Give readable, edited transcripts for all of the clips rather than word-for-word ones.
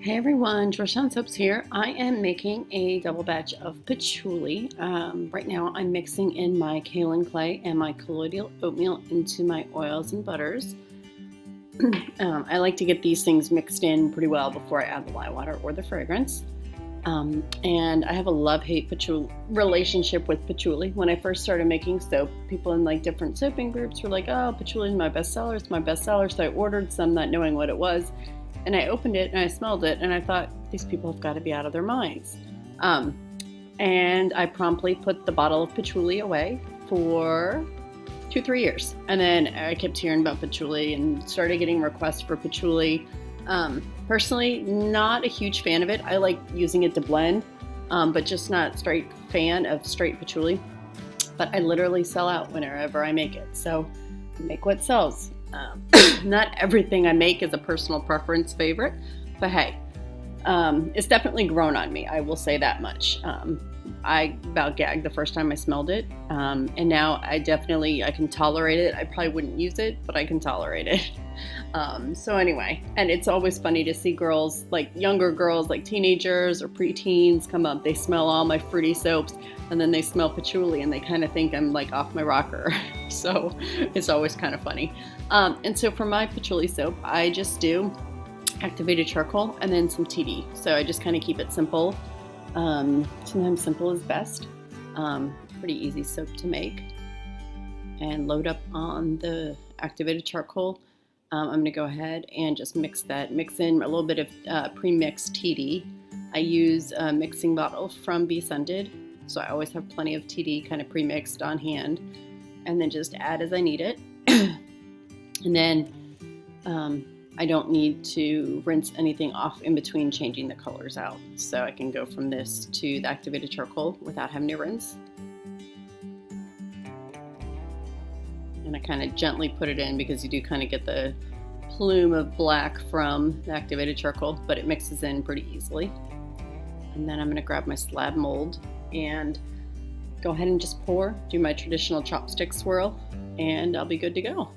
Hey everyone, Georgetown Soaps here. I am making a double batch of patchouli. Right now I'm mixing in my kaolin clay and my colloidal oatmeal into my oils and butters. I like to get these things mixed in pretty well before I add the lye water or the fragrance. And I have a love-hate relationship with patchouli. When I first started making soap, people in like different soaping groups were like, oh, patchouli is my bestseller, it's my bestseller. So I ordered some not knowing what it was. And I opened it and I smelled it and I thought, these people have got to be out of their minds. And I promptly put the bottle of patchouli away for 2-3 years. And then I kept hearing about patchouli and started getting requests for patchouli. Personally, not a huge fan of it. I like using it to blend, but just not straight fan of straight patchouli. But I literally sell out whenever I make it. So make what sells. Not everything I make is a personal preference favorite, but hey, it's definitely grown on me. I will say that much. I about gagged the first time I smelled it, and now I can tolerate it. I probably wouldn't use it, but I can tolerate it. So anyway, and it's always funny to see girls, like younger girls, like teenagers or preteens come up. They smell all my fruity soaps, and then they smell patchouli, and they kind of think I'm like off my rocker. So it's always kind of funny. And so for my patchouli soap, I just do activated charcoal and then some TD. So I just kind of keep it simple. Sometimes simple is best. Pretty easy soap to make. And load up on the activated charcoal. I'm going to go ahead and just mix in a little bit of pre-mixed TD. I use a mixing bottle from BeScented, so I always have plenty of TD kind of pre-mixed on hand, and then just add as I need it. And then I don't need to rinse anything off in between changing the colors out, so I can go from this to the activated charcoal without having to rinse. And I kind of gently put it in because you do kind of get the plume of black from the activated charcoal, but it mixes in pretty easily. And then I'm going to grab my slab mold and go ahead and just do my traditional chopstick swirl, and I'll be good to go.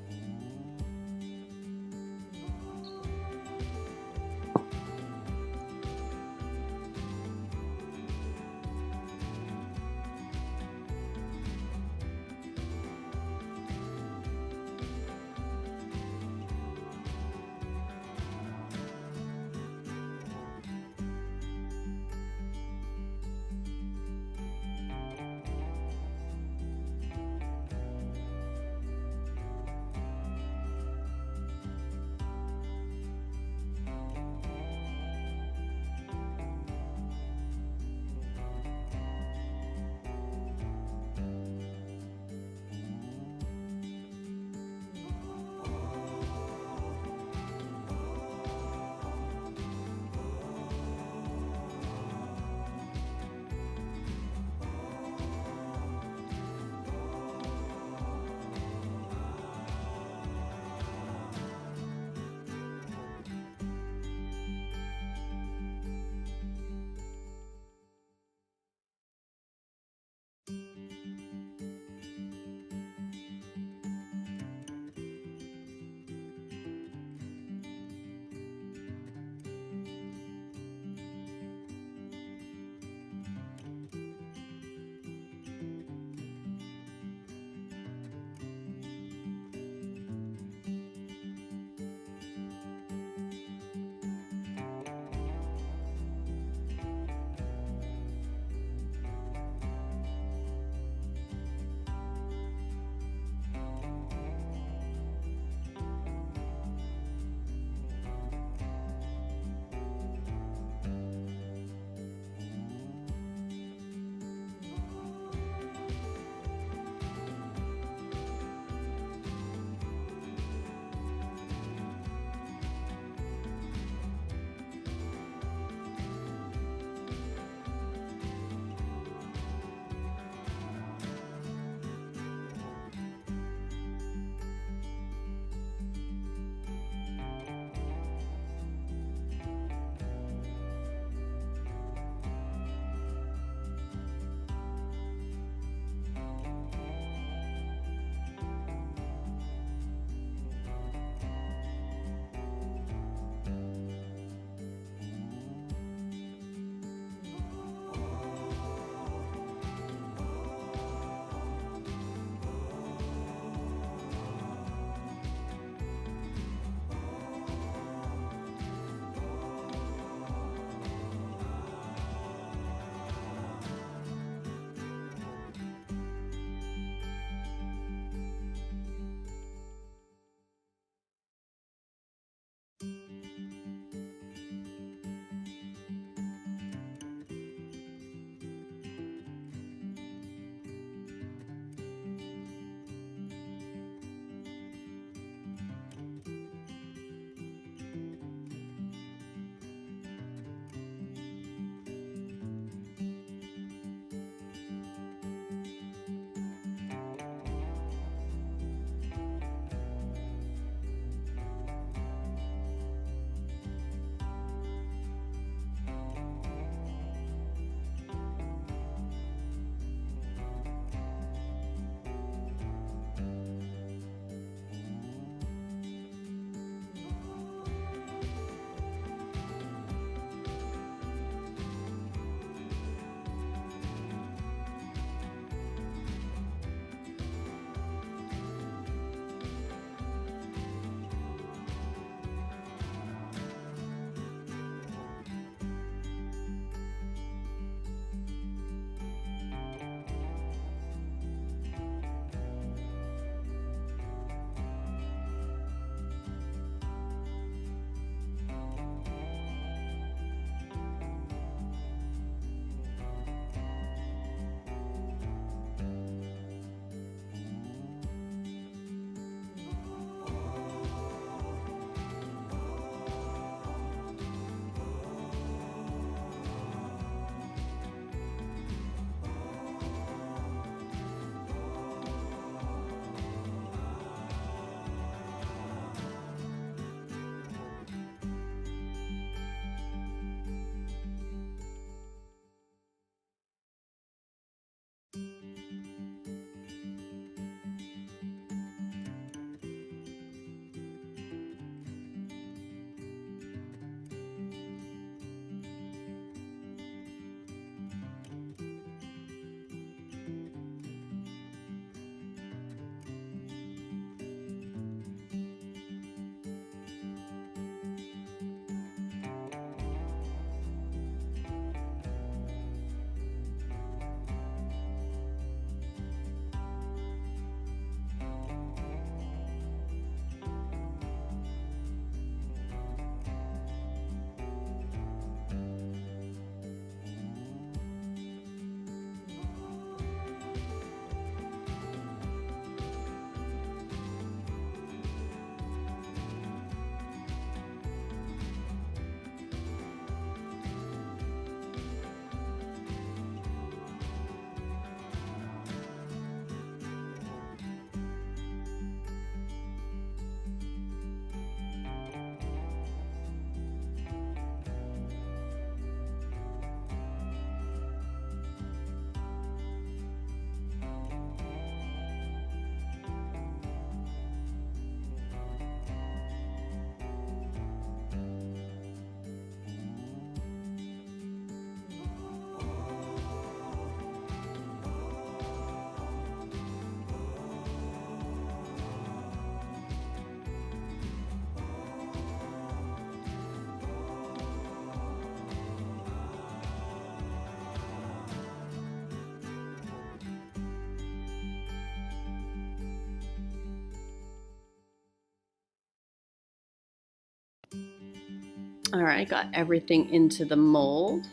All right, got everything into the mold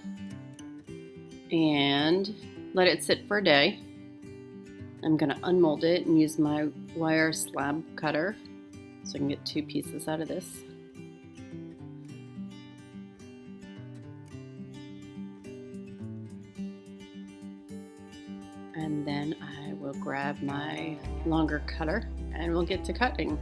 and let it sit for a day. I'm gonna unmold it and use my wire slab cutter so I can get 2 pieces out of this. And then I will grab my longer cutter and we'll get to cutting.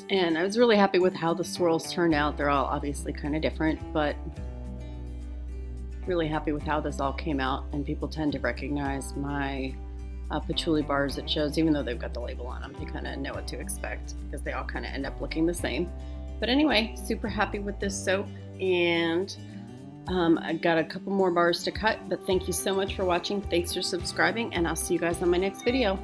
And I was really happy with how the swirls turned out. They're all obviously kind of different, but really happy with how this all came out. And people tend to recognize my patchouli bars it shows, even though they've got the label on them. They kind of know what to expect because they all kind of end up looking the same. But anyway, super happy with this soap, and I've got a couple more bars to cut, but thank you so much for watching. Thanks for subscribing, and I'll see you guys on my next video.